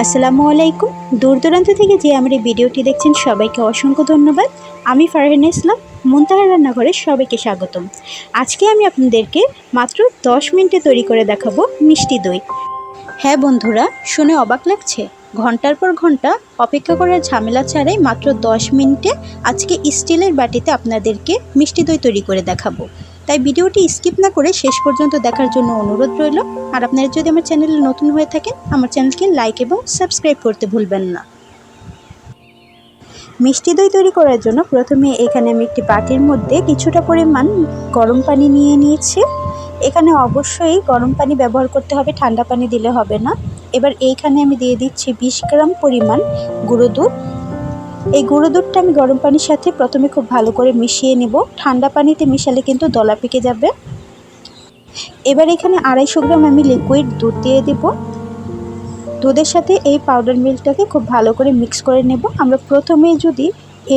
আসসালামু আলাইকুম। দূর দূরান্ত থেকে যে আমার এই ভিডিওটি দেখছেন সবাইকে অসংখ্য ধন্যবাদ। আমি ফারহানা ইসলাম, মুনতাহার রান্নাঘরে সবাইকে স্বাগতম। আজকে আমি আপনাদেরকে মাত্র 10 মিনিটে তৈরি করে দেখাবো মিষ্টি দই। হ্যাঁ বন্ধুরা, শুনে অবাক লাগছে? ঘন্টার পর ঘন্টা অপেক্ষা করার ঝামেলা ছাড়াই মাত্র 10 মিনিটে আজকে স্টিলের বাটিতে আপনাদেরকে মিষ্টি দই তৈরি করে দেখাবো। তাই ভিডিওটি স্কিপ না করে শেষ পর্যন্ত দেখার জন্য অনুরোধ রইল। আর আপনারা যদি আমার চ্যানেলে নতুন হয়ে থাকেন, আমার চ্যানেলকে লাইক এবং সাবস্ক্রাইব করতে ভুলবেন না। মিষ্টি দই তৈরি করার জন্য প্রথমে এখানে আমি একটি বাটির মধ্যে কিছুটা পরিমাণ গরম পানি নিয়ে নিয়েছি। এখানে অবশ্যই গরম পানি ব্যবহার করতে হবে, ঠান্ডা পানি দিলে হবে না। এবার এইখানে আমি দিয়ে দিচ্ছি 20 গ্রাম পরিমাণ গুঁড়ো দুধ। এই গুঁড়ো দুধটা আমি গরম পানির সাথে প্রথমে খুব ভালো করে মিশিয়ে নেব। ঠান্ডা পানিতে মিশালে কিন্তু দলা পেকে যাবে। এবার এখানে 250 গ্রাম আমি লিকুইড দুধ দিয়ে দেব। দুধের সাথে এই পাউডার মিল্কটাকে খুব ভালো করে মিক্স করে নেব। আমরা প্রথমে যদি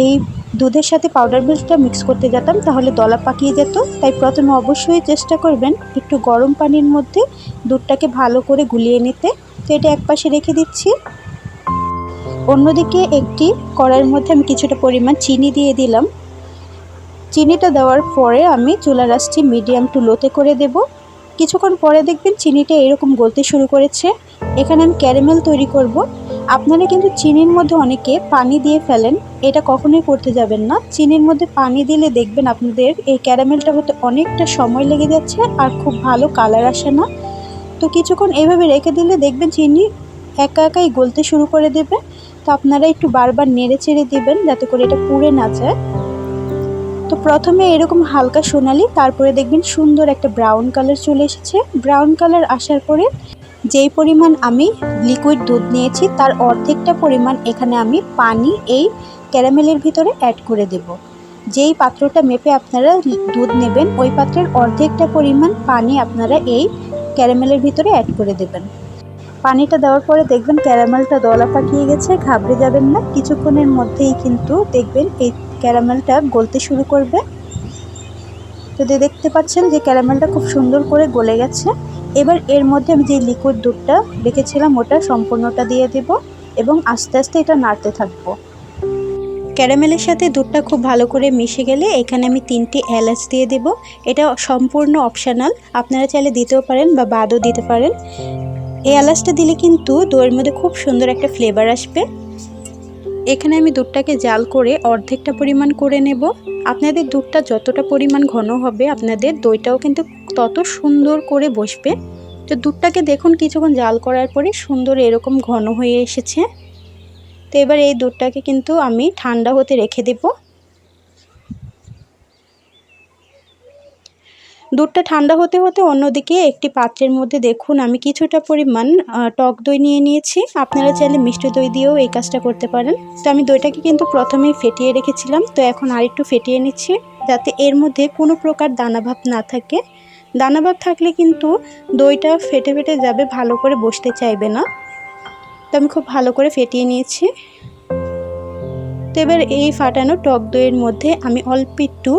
এই দুধের সাথে পাউডার মিল্কটা মিক্স করতে যেতাম তাহলে দলা পাকিয়ে যেত। তাই প্রথমে অবশ্যই চেষ্টা করবেন একটু গরম পানির মধ্যে দুধটাকে ভালো করে গুলিয়ে নিতে। তো এটা একপাশে রেখে দিচ্ছি। অন্যদিকে একটি কড়াইয়ের মধ্যে আমি কিছুটা পরিমাণ চিনি দিয়ে দিলাম। চিনিটা দেওয়ার পরে আমি চুলার আঁচটি মিডিয়াম টু লোতে করে দেব। কিছুক্ষণ পরে দেখবেন চিনিটা এরকম গলতে শুরু করেছে। এখানে আমি ক্যারামেল তৈরি করব। আপনারা কিন্তু চিনির মধ্যে অনেকে পানি দিয়ে ফেলেন, এটা কখনোই করতে যাবেন না। চিনির মধ্যে পানি দিলে দেখবেন আপনাদের এই ক্যারামেলটা হতে অনেকটা সময় লেগে যাচ্ছে আর খুব ভালো কালার আসে না। তো কিছুক্ষণ এইভাবে রেখে দিলে দেখবেন চিনি একা একাই গলতে শুরু করে দেবে। তো আপনারা একটু বারবার নেড়ে চেড়ে দেবেন যাতে করে এটা পুড়ে না যায়। তো প্রথমে এরকম হালকা সোনালি, তারপরে দেখবেন সুন্দর একটা ব্রাউন কালার চলে এসেছে। ব্রাউন কালার আসার পরে যেই পরিমাণ আমি লিকুইড দুধ নিয়েছি তার অর্ধেকটা পরিমাণ এখানে আমি পানি এই ক্যারামেলের ভিতরে অ্যাড করে দেব। যেই পাত্রটা মেপে আপনারা দুধ নেবেন ওই পাত্রের অর্ধেকটা পরিমাণ পানি আপনারা এই ক্যারামেলের ভিতরে অ্যাড করে দেবেন। পানিটা দেওয়ার পরে দেখবেন ক্যারামেলটা দলা পাকিয়ে গেছে। ঘাবড়ে যাবেন না, কিছুক্ষণের মধ্যেই কিন্তু দেখবেন এই ক্যারামেলটা গলতে শুরু করবে। তো দেখতে পাচ্ছেন যে ক্যারামেলটা খুব সুন্দর করে গলে গেছে। এবার এর মধ্যে আমি যে লিকুইড দুধটা রেখেছিলাম ওটা সম্পূর্ণটা দিয়ে দেব এবং আস্তে আস্তে এটা নাড়তে থাকবো। ক্যারামেলের সাথে দুধটা খুব ভালো করে মিশে গেলে এখানে আমি 3টি এলাচ দিয়ে দেব। এটা সম্পূর্ণ অপশনাল, আপনারা চাইলে দিতেও পারেন বা বাদও দিতে পারেন। এই এলাচটা দিলে কিন্তু দইয়ের মধ্যে খুব সুন্দর একটা ফ্লেভার আসবে। এখানে আমি দুধটাকে জাল করে অর্ধেকটা পরিমাণ করে নেব। আপনাদের দুধটা যতটা পরিমাণ ঘন হবে আপনাদের দইটাও কিন্তু তত সুন্দর করে বসবে। তো দুধটাকে দেখুন কিছুক্ষণ জাল করার পরে সুন্দর এরকম ঘন হয়ে এসেছে। তো এবার এই দুধটাকে কিন্তু আমি ঠান্ডা হতে রেখে দেব। দুধটা ঠান্ডা হতে হতে অন্যদিকে একটি পাত্রের মধ্যে দেখুন আমি কিছুটা পরিমাণ টক দই নিয়ে নিয়েছি। আপনারা চাইলে মিষ্টি দই দিয়েও এই কাজটা করতে পারেন। তো আমি দইটাকে কিন্তু প্রথমেই ফেটিয়ে রেখেছিলাম, তো এখন আরেকটু ফেটিয়ে নিচ্ছি যাতে এর মধ্যে কোনো প্রকার দানাভাব না থাকে। দানাভাব থাকলে কিন্তু দইটা ফেটে ফেটে যাবে, ভালো করে বসতে চাইবে না। তো আমি খুব ভালো করে ফেটিয়ে নিয়েছি। তো এবার এই ফাটানো টক দইয়ের মধ্যে আমি অল্প একটু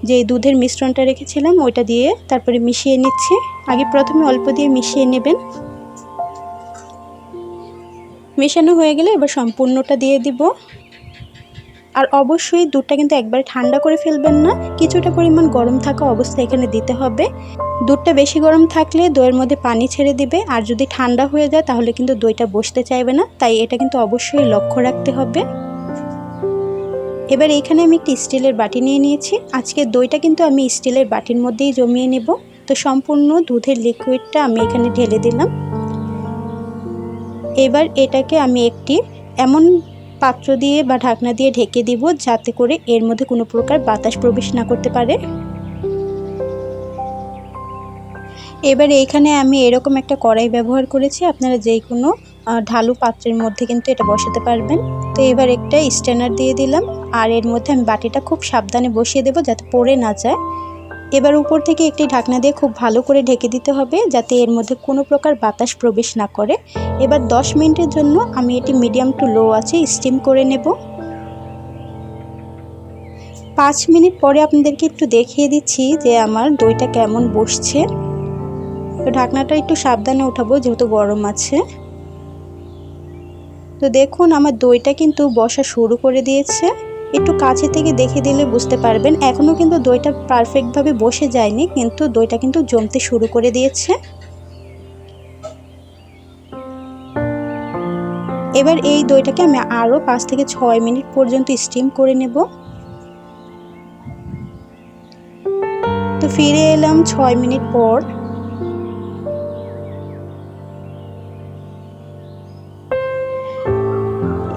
যে দুধের মিশ্রণটা রেখেছিলাম ওইটা দিয়ে তারপরে মিশিয়ে নিচ্ছি। আগে প্রথমে অল্প দিয়ে মিশিয়ে নেবেন। মেশানো হয়ে গেলে এবার সম্পূর্ণটা দিয়ে দিব। আর অবশ্যই দুধটা কিন্তু একবারে ঠান্ডা করে ফেলবেন না, কিছুটা পরিমাণ গরম থাকা অবস্থায় এখানে দিতে হবে। দুধটা বেশি গরম থাকলে দইয়ের মধ্যে পানি ছেড়ে দিবে, আর যদি ঠান্ডা হয়ে যায় তাহলে কিন্তু দইটা বসতে চাইবে না। তাই এটা কিন্তু অবশ্যই লক্ষ্য রাখতে হবে। এবার এইখানে আমি একটি স্টিলের বাটি নিয়ে নিয়েছি। আজকে দইটা কিন্তু আমি স্টিলের বাটির মধ্যেই জমিয়ে নেব। তো সম্পূর্ণ দুধের লিকুইডটা আমি এখানে ঢেলে দিলাম। এবার এটাকে আমি একটি এমন পাত্র দিয়ে বা ঢাকনা দিয়ে ঢেকে দিব যাতে করে এর মধ্যে কোনো প্রকার বাতাস প্রবেশ না করতে পারে। এবার এইখানে আমি এরকম একটা কড়াই ব্যবহার করেছি, আপনারা যে কোনো ঢালু পাত্রের মধ্যে কিন্তু এটা বসাতে পারবেন। তো এবার একটা স্ট্যান্ডার দিয়ে দিলাম আর এর মধ্যে আমি বাটিটা খুব সাবধানে বসিয়ে দেব যাতে পড়ে না যায়। এবার উপর থেকে একটি ঢাকনা দিয়ে খুব ভালো করে ঢেকে দিতে হবে যাতে এর মধ্যে কোনো প্রকার বাতাস প্রবেশ না করে। এবার 10 মিনিটের জন্য আমি এটি মিডিয়াম টু লো আছে স্টিম করে নেব। 5 মিনিট পরে আপনাদেরকে একটু দেখিয়ে দিচ্ছি যে আমার দইটা কেমন বসছে। তো ঢাকনাটা একটু সাবধানে উঠাবো যেহেতু গরম আছে। তো দেখুন আমার দইটা কিন্তু বসা শুরু করে দিয়েছে। একটু কাছে থেকে দেখে দিলে বুঝতে পারবেন এখনও কিন্তু দইটা পারফেক্টভাবে বসে যায়নি, কিন্তু দইটা কিন্তু জমতে শুরু করে দিয়েছে। এবার এই দইটাকে আমি আরও 5 থেকে 6 মিনিট পর্যন্ত স্টিম করে নেব। তো ফিরে এলাম 6 মিনিট পর।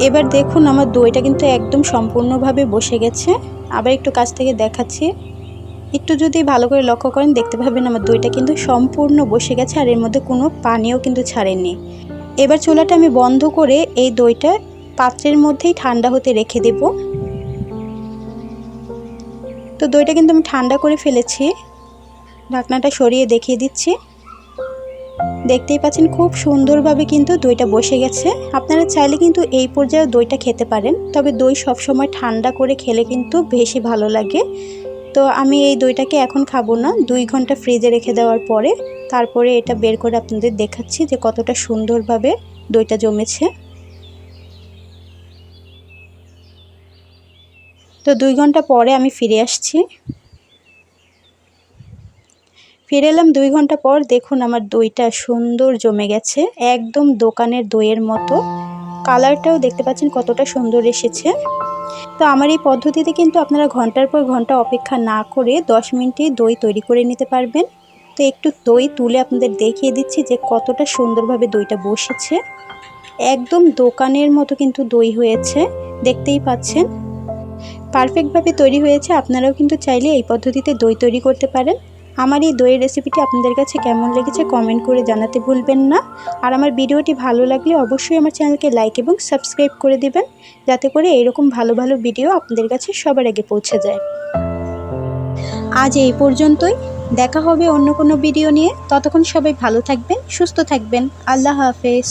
এবার দেখুন আমার দইটা কিন্তু একদম সম্পূর্ণভাবে বসে গেছে। আবার একটু কাছ থেকে দেখাচ্ছি, একটু যদি ভালো করে লক্ষ্য করেন দেখতে পাবেন আমার দইটা কিন্তু সম্পূর্ণ বসে গেছে আর এর মধ্যে কোনো পানিও কিন্তু ছাড়েনি। এবার চুলাটা আমি বন্ধ করে এই দইটা পাত্রের মধ্যেই ঠান্ডা হতে রেখে দেব। তো দইটা কিন্তু আমি ঠান্ডা করে ফেলেছি, ঢাকনাটা সরিয়ে দেখিয়ে দিচ্ছি। দেখতেই পাচ্ছেন খুব সুন্দরভাবে কিন্তু দইটা বসে গেছে। আপনারা চাইলে কিন্তু এই পর্যায়ে দইটা খেতে পারেন, তবে দই সবসময় ঠান্ডা করে খেলে কিন্তু বেশি ভালো লাগে। তো আমি এই দইটাকে এখন খাবো না, 2 ঘন্টা ফ্রিজে রেখে দেওয়ার পরে তারপরে এটা বের করে আপনাদের দেখাচ্ছি যে কতটা সুন্দরভাবে দইটা জমেছে। তো 2 ঘন্টা পরে আমি ফিরে আসছি। ফিরে এলাম 2 ঘন্টা পর। দেখুন আমার দইটা সুন্দর জমে গেছে, একদম দোকানের দইয়ের মতো। কালারটাও দেখতে পাচ্ছেন কতটা সুন্দর এসেছে। তো আমার এই পদ্ধতিতে কিন্তু আপনারা ঘন্টার পর ঘন্টা অপেক্ষা না করে 10 মিনিটেই দই তৈরি করে নিতে পারবেন। তো একটু দই তুলে আপনাদের দেখিয়ে দিচ্ছি যে কতটা সুন্দরভাবে দইটা বসেছে। একদম দোকানের মতো কিন্তু দই হয়েছে, দেখতেই পাচ্ছেন পারফেক্টভাবে তৈরি হয়েছে। আপনারাও কিন্তু চাইলে এই পদ্ধতিতে দই তৈরি করতে পারেন। আমার এই দইয়ের রেসিপিটি আপনাদের কাছে কেমন লেগেছে কমেন্ট করে জানাতে ভুলবেন না। আর আমার ভিডিওটি ভালো লাগলে অবশ্যই আমার চ্যানেলকে লাইক এবং সাবস্ক্রাইব করে দিবেন, যাতে করে এরকম ভালো ভালো ভিডিও আপনাদের কাছে সবার আগে পৌঁছে যায়। আজ এই পর্যন্তই, দেখা হবে অন্য কোনো ভিডিও নিয়ে। ততক্ষণ সবাই ভালো থাকবেন, সুস্থ থাকবেন। আল্লাহ হাফেজ।